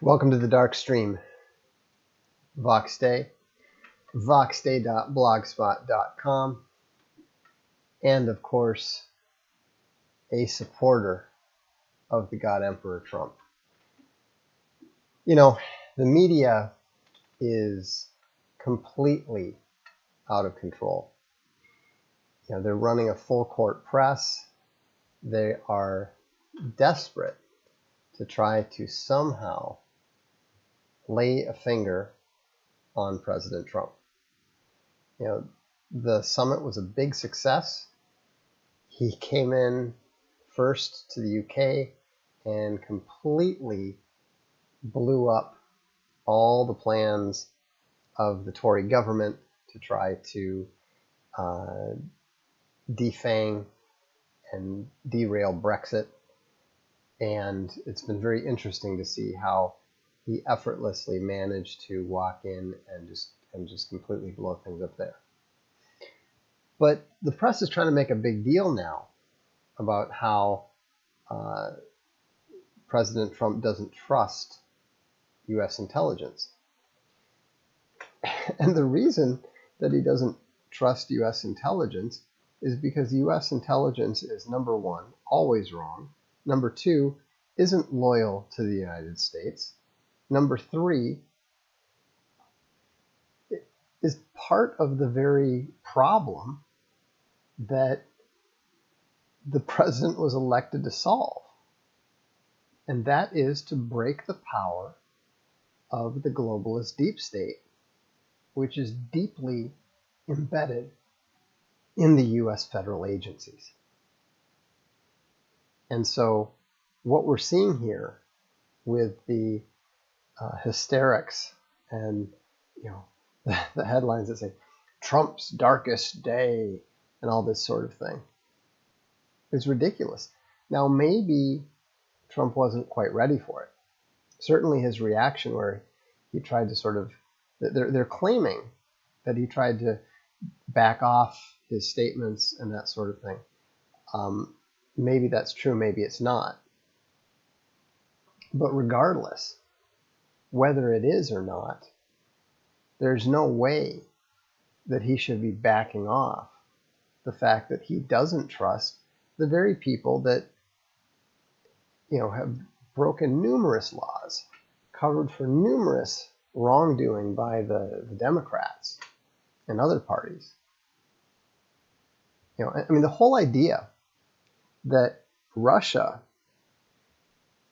Welcome to the Darkstream. Voxday, voxday.blogspot.com, and of course, a supporter of the God Emperor Trump. You know, the media is completely out of control. You know, they're running a full court press. They are desperate to try to somehow lay a finger on President Trump. You know, the summit was a big success. He came in first to the UK and completely blew up all the plans of the Tory government to try to defang and derail Brexit. And it's been very interesting to see how he effortlessly managed to walk in and just completely blow things up there. But the press is trying to make a big deal now about how President Trump doesn't trust U.S. intelligence. And the reason that he doesn't trust U.S. intelligence is because U.S. intelligence is, number one, always wrong. Number two, isn't loyal to the United States. Number three, is part of the very problem that the president was elected to solve. And that is to break the power of the globalist deep state, which is deeply embedded in the U.S. federal agencies. And so what we're seeing here with the hysterics and, you know, the headlines that say Trump's darkest day and all this sort of thing is ridiculous. Now, maybe Trump wasn't quite ready for it. Certainly his reaction where he tried to sort of, they're claiming that he tried to back off his statements and that sort of thing. Maybe that's true, maybe it's not. But regardless, whether it is or not, there's no way that he should be backing off the fact that he doesn't trust the very people that, you know, have broken numerous laws, covered for numerous wrongdoing by the Democrats and other parties. You know, I mean, the whole idea that Russia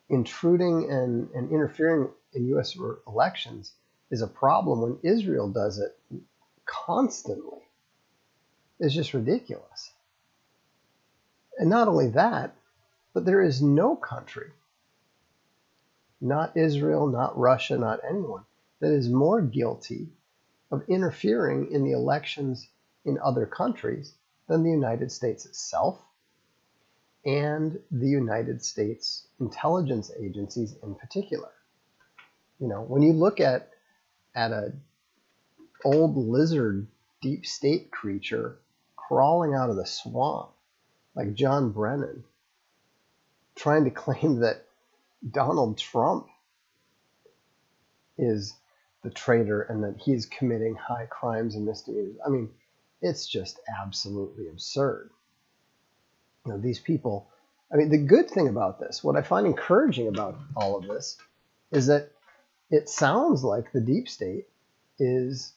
intruding and interfering in U.S. elections is a problem when Israel does it constantly is just ridiculous. And not only that, but there is no country, not Israel, not Russia, not anyone, that is more guilty of interfering in the elections in other countries than the United States itself and the United States intelligence agencies in particular. You know, when you look at a old lizard deep state creature crawling out of the swamp like John Brennan trying to claim that Donald Trump is the traitor and that he's committing high crimes and misdemeanors. I mean, it's just absolutely absurd. You know, these people, I mean, the good thing about this, what I find encouraging about all of this, is that it sounds like the deep state is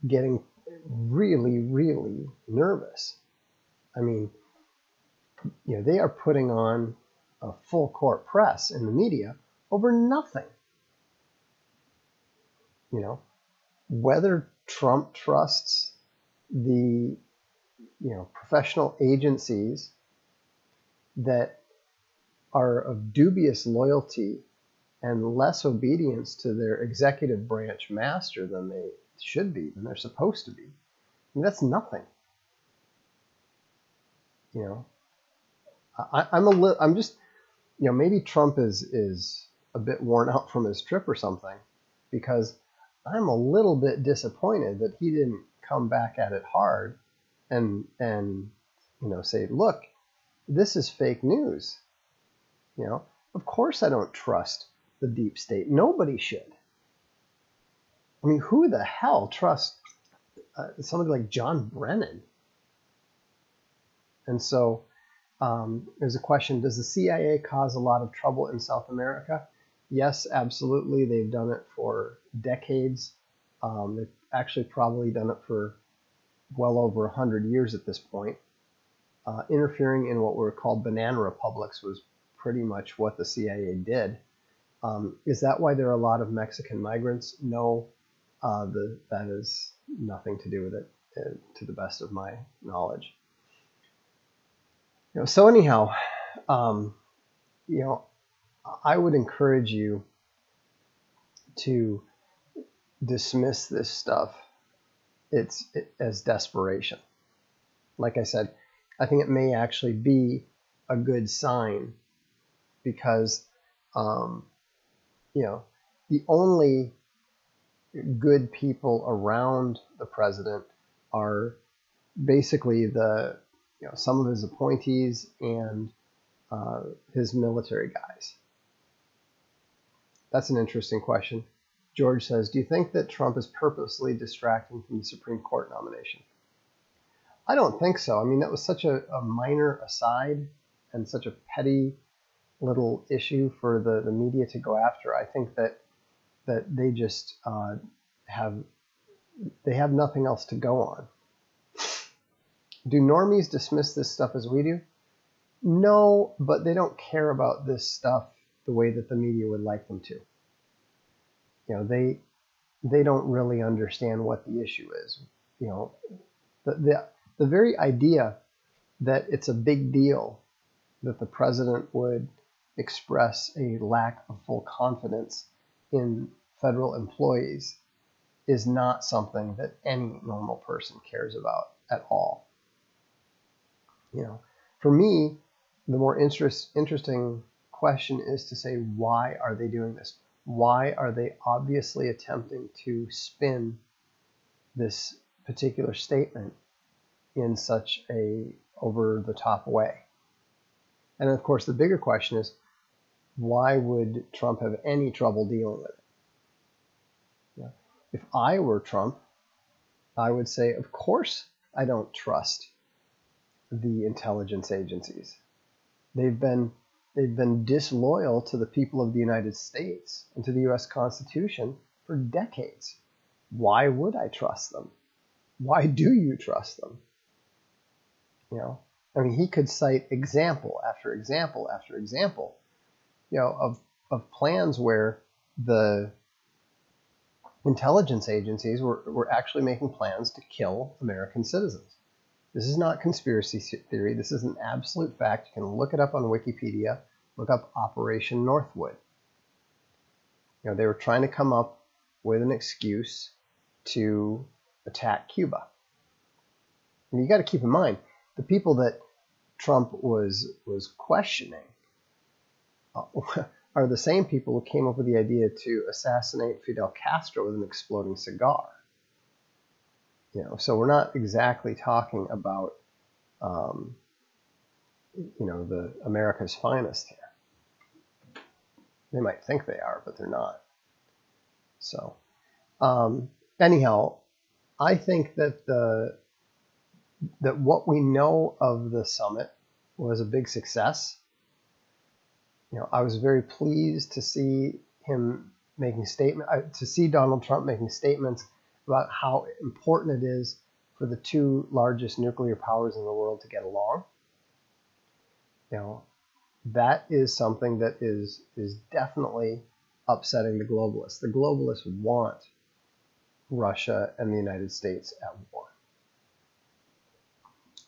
getting really, really nervous. I mean, you know, they are putting on a full court press in the media over nothing. You know, whether Trump trusts the, you know, professional agencies that are of dubious loyalty and less obedience to their executive branch master than they should be, than they're supposed to be. I mean, that's nothing. You know, I'm just, you know, maybe Trump is a bit worn out from his trip or something, because I'm a little bit disappointed that he didn't come back at it hard and you know, say, look, this is fake news. You know, of course I don't trust the deep state. Nobody should. I mean, who the hell trusts somebody like John Brennan? And so there's a question, does the CIA cause a lot of trouble in South America? Yes, absolutely. They've done it for decades. They've actually probably done it for well over 100 years at this point. Interfering in what were called banana republics was pretty much what the CIA did. Is that why there are a lot of Mexican migrants? No, that is nothing to do with it, to the best of my knowledge. So anyhow, I would encourage you to dismiss this stuff as desperation. Like I said, I think it may actually be a good sign because, the only good people around the president are basically some of his appointees and his military guys. That's an interesting question. George says, do you think that Trump is purposely distracting from the Supreme Court nomination? I don't think so. I mean, that was such a minor aside and such a petty little issue for the media to go after. I think that they just have nothing else to go on. Do normies dismiss this stuff as we do? No, but they don't care about this stuff the way that the media would like them to. They don't really understand what the issue is. The very idea that it's a big deal that the president would express a lack of full confidence in federal employees is not something that any normal person cares about at all. For me, the more interesting question is to say, why are they doing this? Why are they obviously attempting to spin this particular statement in such a over-the-top way? And of course, the bigger question is, why would Trump have any trouble dealing with it? If I were Trump, I would say, of course I don't trust the intelligence agencies. They've been disloyal to the people of the United States and to the U.S. Constitution for decades. Why would I trust them? Why do you trust them? I mean, he could cite example after example after example, of plans where the intelligence agencies were actually making plans to kill American citizens. This is not conspiracy theory. This is an absolute fact. You can look it up on Wikipedia. Look up Operation Northwood. They were trying to come up with an excuse to attack Cuba. And you got to keep in mind, the people that Trump was questioning are the same people who came up with the idea to assassinate Fidel Castro with an exploding cigar. So we're not exactly talking about, the America's finest here. They might think they are, but they're not. So, anyhow, I think that that what we know of the summit was a big success. I was very pleased to see him making to see Donald Trump making statements about how important it is for the two largest nuclear powers in the world to get along. That is something that is definitely upsetting the globalists. The globalists want Russia and the United States at war.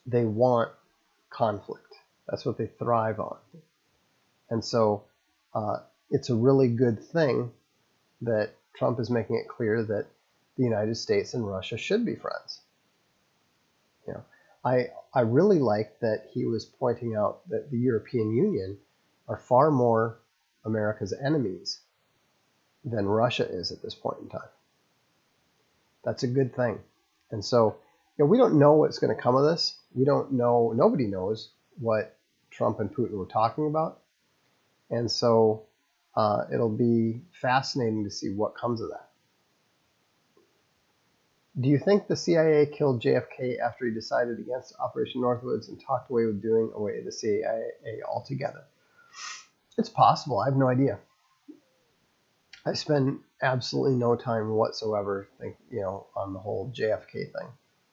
They want conflict. That's what they thrive on. And so it's a really good thing that Trump is making it clear that the United States and Russia should be friends. I really like that he was pointing out that the European Union are far more America's enemies than Russia is at this point in time. That's a good thing. And so, we don't know what's going to come of this. We don't know, nobody knows what Trump and Putin were talking about. And so It'll be fascinating to see what comes of that. Do you think the CIA killed JFK after he decided against Operation Northwoods and talked away with doing away the CIA altogether? It's possible. I have no idea. I spend absolutely no time whatsoever on the whole JFK thing.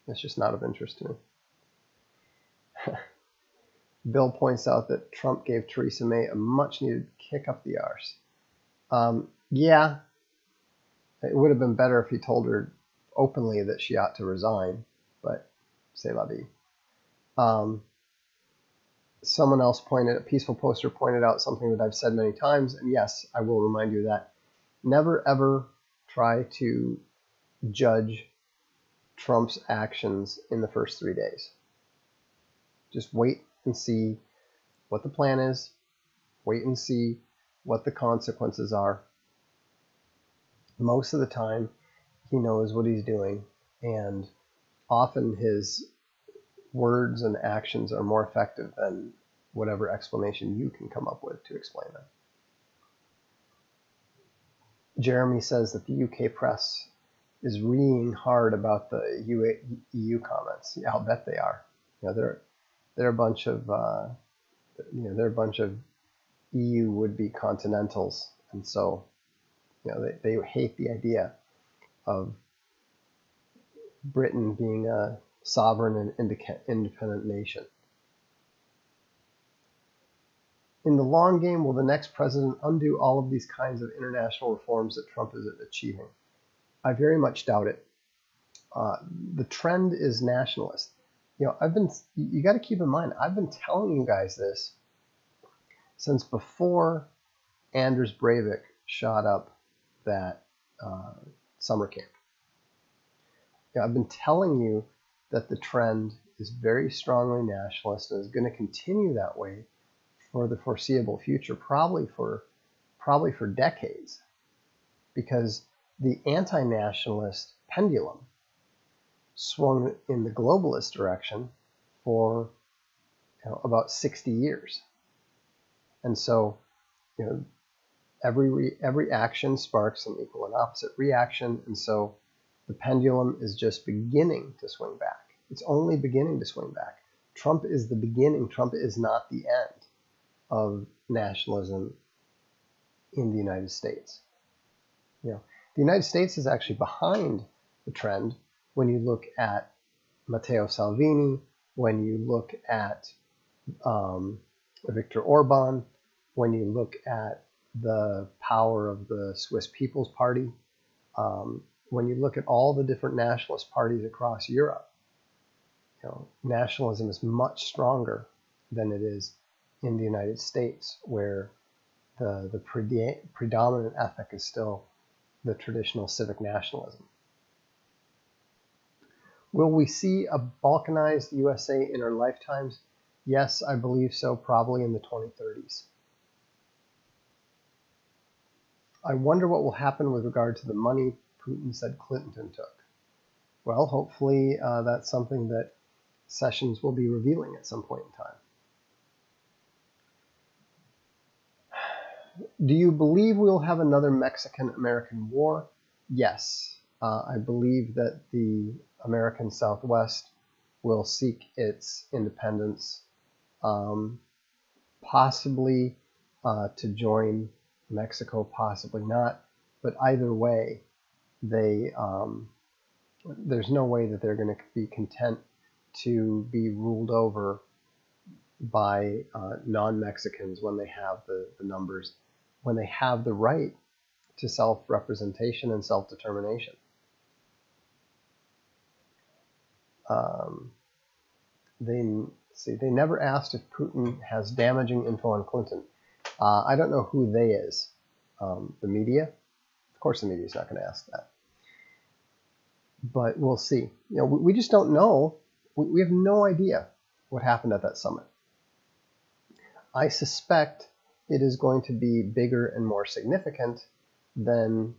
It's just not of interest to me. Bill points out that Trump gave Theresa May a much-needed kick up the arse. Yeah, it would have been better if he told her openly that she ought to resign, but c'est la vie. Someone else a peaceful poster pointed out something that I've said many times, and yes, I will remind you of that. Never ever try to judge Trump's actions in the first 3 days. Just wait and see what the plan is. Wait and see what the consequences are. Most of the time, he knows what he's doing, and often his words and actions are more effective than whatever explanation you can come up with to explain them. Jeremy says that the UK press is reeing hard about the EU comments. Yeah, I'll bet they are. They're a bunch of they're a bunch of EU would-be continentals, and so they hate the idea of Britain being a sovereign and independent nation. In the long game, will the next president undo all of these kinds of international reforms that Trump is achieving? I very much doubt it. The trend is nationalist. You got to keep in mind, I've been telling you guys this since before Anders Breivik shot up that summer camp. I've been telling you that the trend is very strongly nationalist and is going to continue that way for the foreseeable future, probably for decades, because the anti-nationalist pendulum swung in the globalist direction for about 60 years. And so every action sparks an equal and opposite reaction, and so the pendulum is just beginning to swing back. It's only beginning to swing back. Trump is the beginning. Trump is not the end of nationalism in the United States. The United States is actually behind the trend when you look at Matteo Salvini, when you look at Viktor Orban, when you look at the power of the Swiss People's Party, when you look at all the different nationalist parties across Europe, nationalism is much stronger than it is in the United States, where the predominant ethic is still the traditional civic nationalism. Will we see a balkanized USA in our lifetimes? Yes, I believe so, probably in the 2030s. I wonder what will happen with regard to the money Putin said Clinton took. Well, hopefully that's something that Sessions will be revealing at some point in time. Do you believe we will have another Mexican-American war? Yes. I believe that the American Southwest will seek its independence, possibly to join Mexico, possibly not. But either way, there's no way that they're going to be content to be ruled over by non-Mexicans when they have the numbers, when they have the right to self-representation and self-determination. They never asked if Putin has damaging info on Clinton. I don't know who they is. The media? Of course the media is not going to ask that. But we'll see. We just don't know. We have no idea what happened at that summit. I suspect it is going to be bigger and more significant than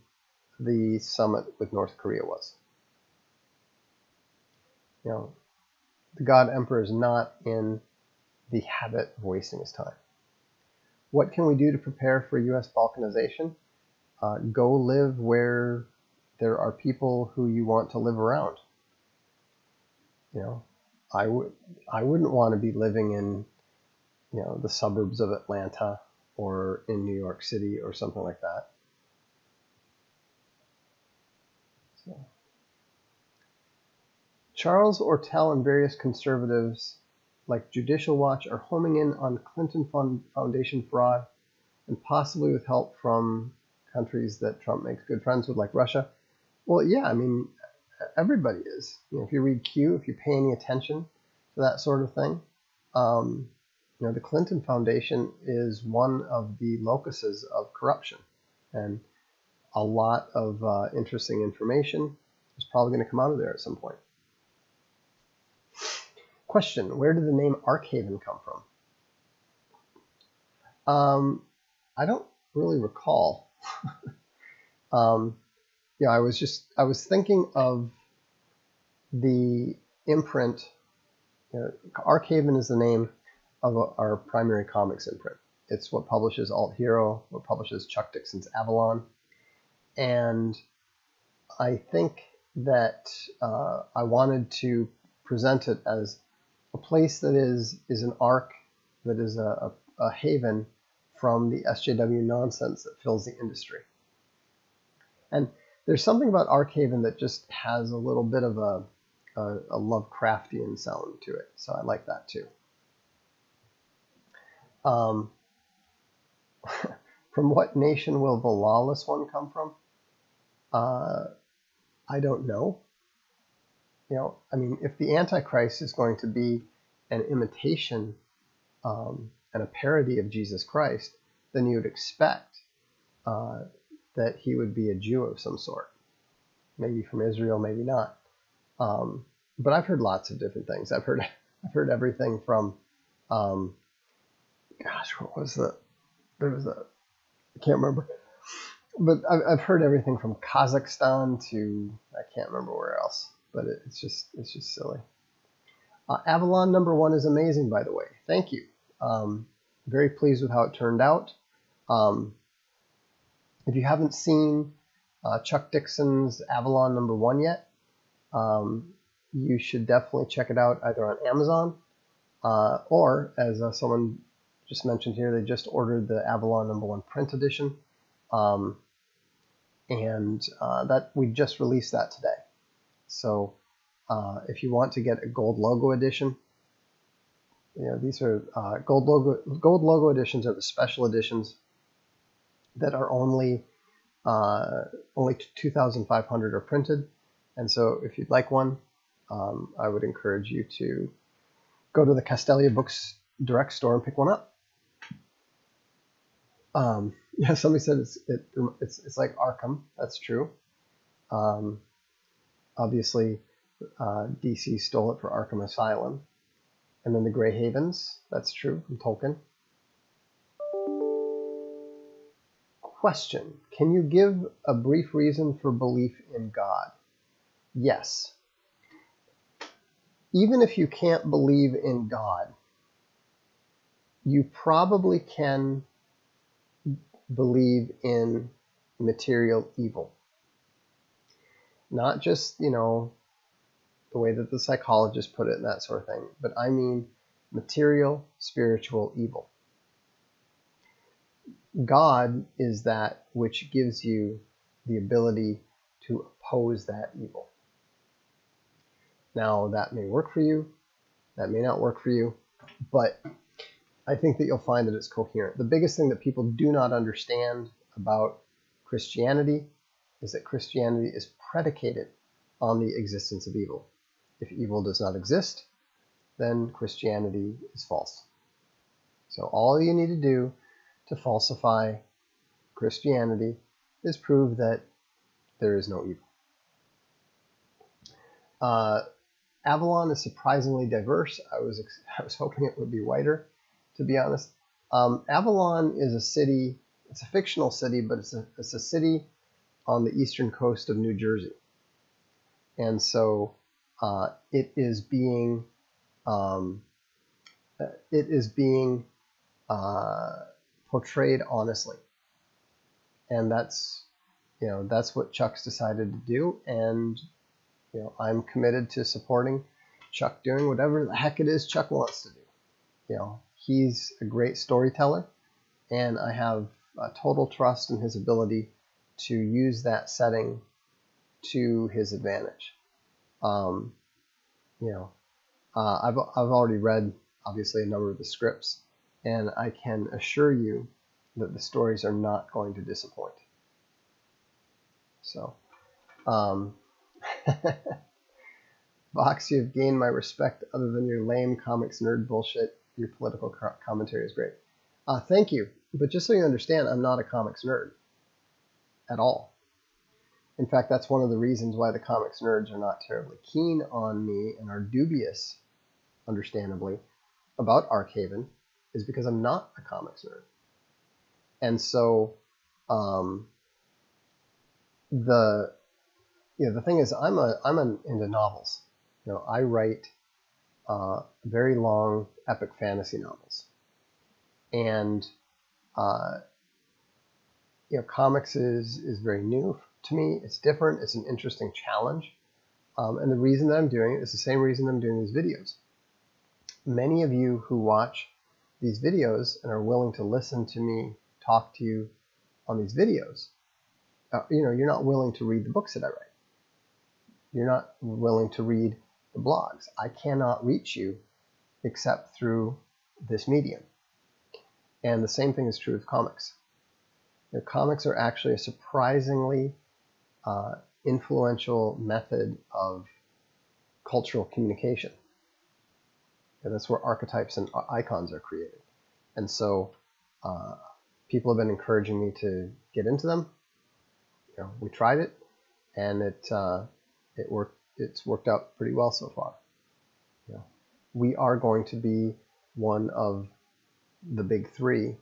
the summit with North Korea was. The God Emperor is not in the habit of wasting his time. what can we do to prepare for U.S. balkanization? Go live where there are people who you want to live around. You know, I wouldn't want to be living in, you know, the suburbs of Atlanta or in New York City or something like that. So, Charles Ortel and various conservatives like Judicial Watch are homing in on Clinton Foundation fraud, and possibly with help from countries that Trump makes good friends with, like Russia. Well, yeah, I mean, everybody is. You know, if you read Q, if you pay any attention to that sort of thing, you know, the Clinton Foundation is one of the locuses of corruption, and a lot of interesting information is probably going to come out of there at some point. Question: where did the name Arkhaven come from? I don't really recall. Yeah, I was thinking of the imprint. You know, Arkhaven is the name of our primary comics imprint. It's what publishes Alt Hero, what publishes Chuck Dixon's Avalon, and I think that I wanted to present it as a place that is an ark, that is a haven from the SJW nonsense that fills the industry. And there's something about Arkhaven that just has a little bit of a Lovecraftian sound to it, so I like that too. From what nation will the lawless one come from? I don't know. You know, I mean, if the Antichrist is going to be an imitation and a parody of Jesus Christ, then you would expect that he would be a Jew of some sort. Maybe from Israel, maybe not. But I've heard lots of different things. I've heard everything from, gosh, what was the? There was a, I can't remember. But I've heard everything from Kazakhstan to I can't remember where else. But it's just silly. Avalon #1 is amazing, by the way. Thank you. Very pleased with how it turned out. If you haven't seen Chuck Dixon's Avalon #1 yet, you should definitely check it out either on Amazon or, as someone just mentioned here, they just ordered the Avalon #1 print edition, and that we just released that today. So if you want to get a gold logo edition, you know, these are gold logo editions are the special editions that are only 2,500 are printed. And so if you'd like one, I would encourage you to go to the Castelia Books direct store and pick one up. Yeah, somebody said it's like Arkham. That's true. Obviously, DC stole it for Arkham Asylum. And then the Grey Havens, that's true, from Tolkien. Question: can you give a brief reason for belief in God? Yes. Even if you can't believe in God, you probably can believe in material evil. Not just, you know, the way that the psychologists put it and that sort of thing, but I mean material, spiritual evil. God is that which gives you the ability to oppose that evil. Now, that may work for you, that may not work for you, but I think that you'll find that it's coherent. The biggest thing that people do not understand about Christianity is that Christianity is predicated on the existence of evil. If evil does not exist, then Christianity is false. So all you need to do to falsify Christianity is prove that there is no evil. Avalon is surprisingly diverse. I was hoping it would be whiter, to be honest. Avalon is a city. It's a fictional city, but it's a city on the eastern coast of New Jersey, and so it is being portrayed honestly. And that's, that's what Chuck's decided to do. And, I'm committed to supporting Chuck doing whatever the heck it is Chuck wants to do. He's a great storyteller, and I have total trust in his ability to use that setting to his advantage. I've already read, obviously, a number of the scripts, and I can assure you that the stories are not going to disappoint. So, Vox, you've gained my respect. Other than your lame comics nerd bullshit, your political commentary is great. Thank you. But just so you understand, I'm not a comics nerd at all. In fact, that's one of the reasons why the comics nerds are not terribly keen on me and are dubious, understandably, about Arkhaven, is because I'm not a comics nerd. And so the thing is, I'm into novels. I write very long epic fantasy novels, and comics is very new to me. It's different. It's an interesting challenge, and the reason that I'm doing it is the same reason I'm doing these videos. Many of you who watch these videos and are willing to listen to me talk to you on these videos, you're not willing to read the books that I write. You're not willing to read the blogs. I cannot reach you except through this medium. And the same thing is true of comics. Comics are actually a surprisingly influential method of cultural communication. And that's where archetypes and icons are created. And so people have been encouraging me to get into them. We tried it, and it worked. It's worked out pretty well so far. We are going to be one of the big three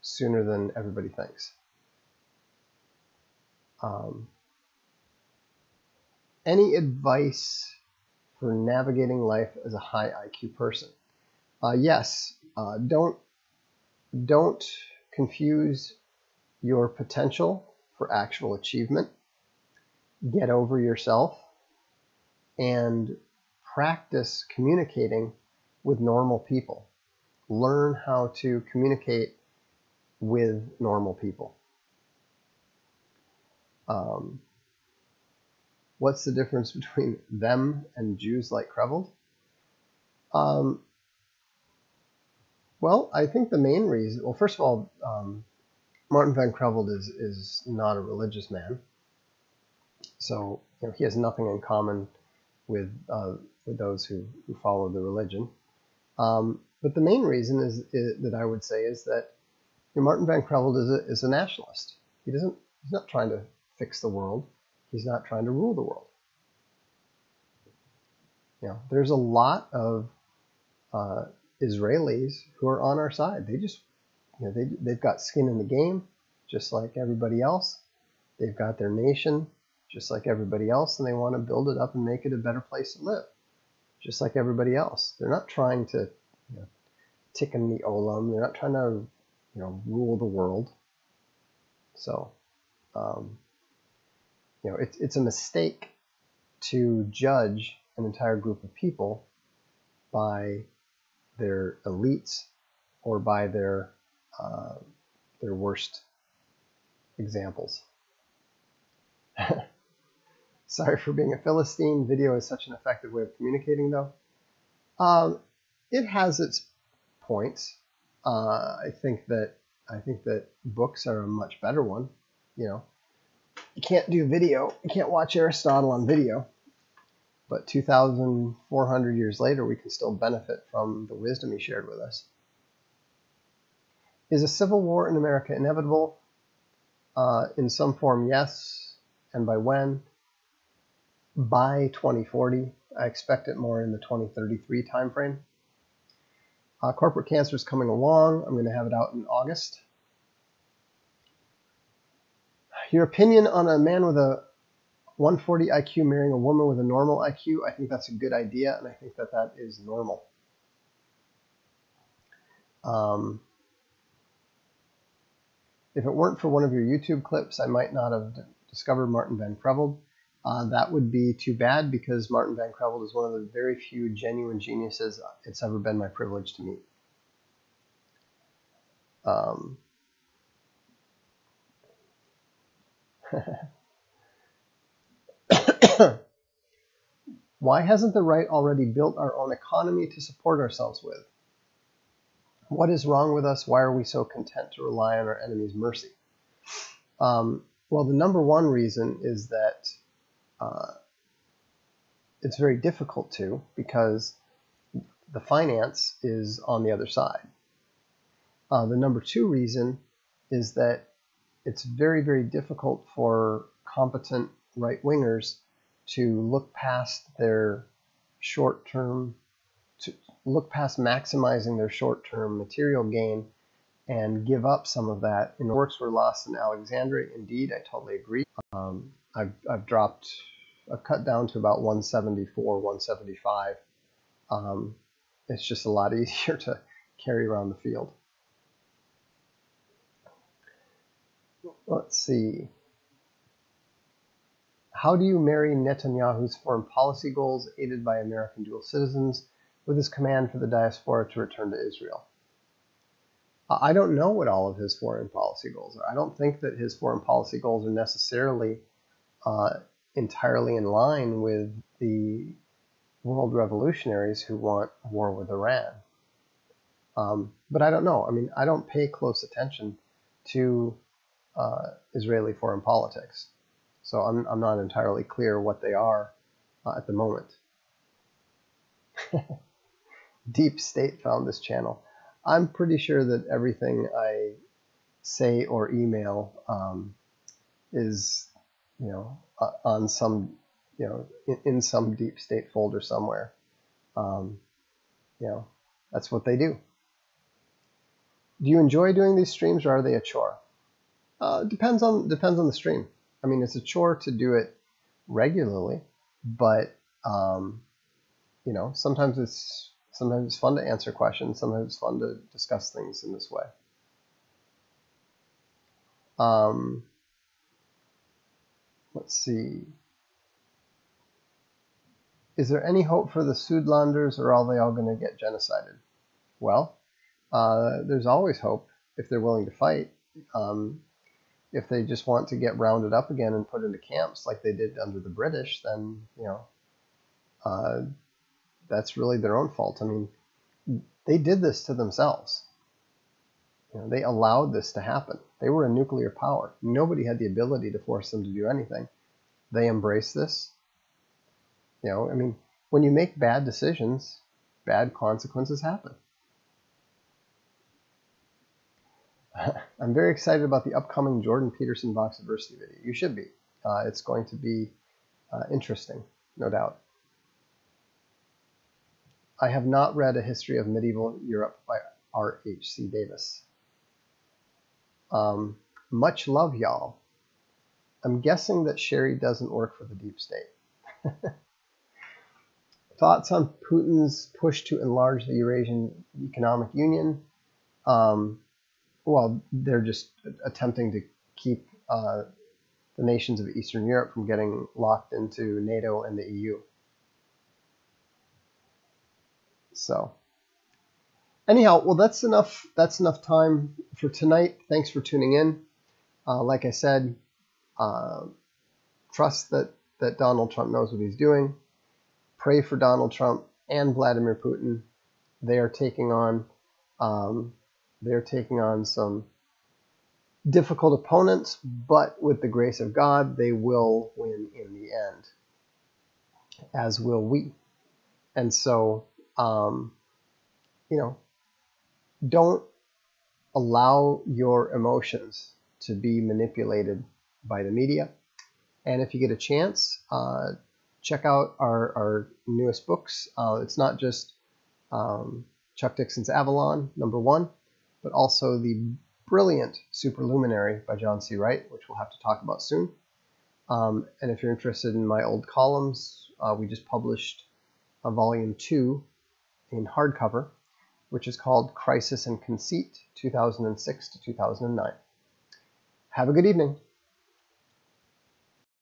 sooner than everybody thinks. Any advice for navigating life as a high IQ person? Yes. Don't confuse your potential for actual achievement. Get over yourself and practice communicating with normal people. Learn how to communicate with normal people. What's the difference between them and Jews like Kreveld? Well, I think the main reason, well, first of all, Martin van Creveld is not a religious man. So he has nothing in common with those who follow the religion. But the main reason is that I would say is that Martin van Creveld is a nationalist. He's not trying to fix the world. He's not trying to rule the world. There's a lot of Israelis who are on our side. They just, they've got skin in the game, just like everybody else. They've got their nation, just like everybody else, and they want to build it up and make it a better place to live, just like everybody else. They're not trying to tikkun the olam. They're not trying to rule the world. So it's a mistake to judge an entire group of people by their elites or by their worst examples. Sorry for being a Philistine. Video is such an effective way of communicating, though. It has its points. I think that books are a much better one. You can't do video. You can't watch Aristotle on video. But 2,400 years later, we can still benefit from the wisdom he shared with us. Is a civil war in America inevitable? In some form, yes. And by when? By 2040. I expect it more in the 2033 timeframe. Corporate Cancer is coming along. I'm going to have it out in August. Your opinion on a man with a 140 IQ marrying a woman with a normal IQ? I think that's a good idea, and I think that is normal. If it weren't for one of your YouTube clips, I might not have discovered Martin Van Creveld. That would be too bad, because Martin Van Creveld is one of the very few genuine geniuses it's ever been my privilege to meet. Why hasn't the right already built our own economy to support ourselves with? What is wrong with us? Why are we so content to rely on our enemy's mercy? Well, the number one reason is that it's very difficult to, because the finance is on the other side. The number two reason is that it's very, very difficult for competent right-wingers to look past their short-term, to look past maximizing their short-term material gain and give up some of that. And works were lost in Alexandria. Indeed, I totally agree. I've cut down to about 174, 175. It's just a lot easier to carry around the field. Let's see. How do you marry Netanyahu's foreign policy goals, aided by American dual citizens, with his command for the diaspora to return to Israel? I don't know what all of his foreign policy goals are. I don't think that his foreign policy goals are necessarily entirely in line with the world revolutionaries who want war with Iran. But I don't know. I mean, I don't pay close attention to Israeli foreign politics. So I'm not entirely clear what they are at the moment. Deep State found this channel. I'm pretty sure that everything I say or email is, on some, in some Deep State folder somewhere. That's what they do. Do you enjoy doing these streams, or are they a chore? Depends on the stream. I mean, it's a chore to do it regularly, but sometimes it's fun to answer questions. Sometimes it's fun to discuss things in this way. Let's see. Is there any hope for the Südlanders, or are they all going to get genocided? Well, there's always hope if they're willing to fight. If they just want to get rounded up again and put into camps like they did under the British, then, that's really their own fault. I mean, they did this to themselves. They allowed this to happen. They were a nuclear power. Nobody had the ability to force them to do anything. They embraced this. I mean, when you make bad decisions, bad consequences happen. I'm very excited about the upcoming Jordan Peterson Vox Adversity video. You should be. It's going to be interesting, no doubt. I have not read A History of Medieval Europe by R.H.C. Davis. Much love, y'all. I'm guessing that Sherry doesn't work for the Deep State. Thoughts on Putin's push to enlarge the Eurasian Economic Union? Well, they're just attempting to keep the nations of Eastern Europe from getting locked into NATO and the EU. So, anyhow, well, that's enough time for tonight. Thanks for tuning in. Like I said, trust that Donald Trump knows what he's doing. Pray for Donald Trump and Vladimir Putin. They are taking on some difficult opponents, but with the grace of God, they will win in the end, as will we. And so, don't allow your emotions to be manipulated by the media. And if you get a chance, check out our newest books. It's not just Chuck Dixon's Avalon, #1, but also the brilliant Superluminary by John C. Wright, which we'll have to talk about soon. And if you're interested in my old columns, we just published a volume 2 in hardcover, which is called Crisis and Conceit, 2006 to 2009. Have a good evening.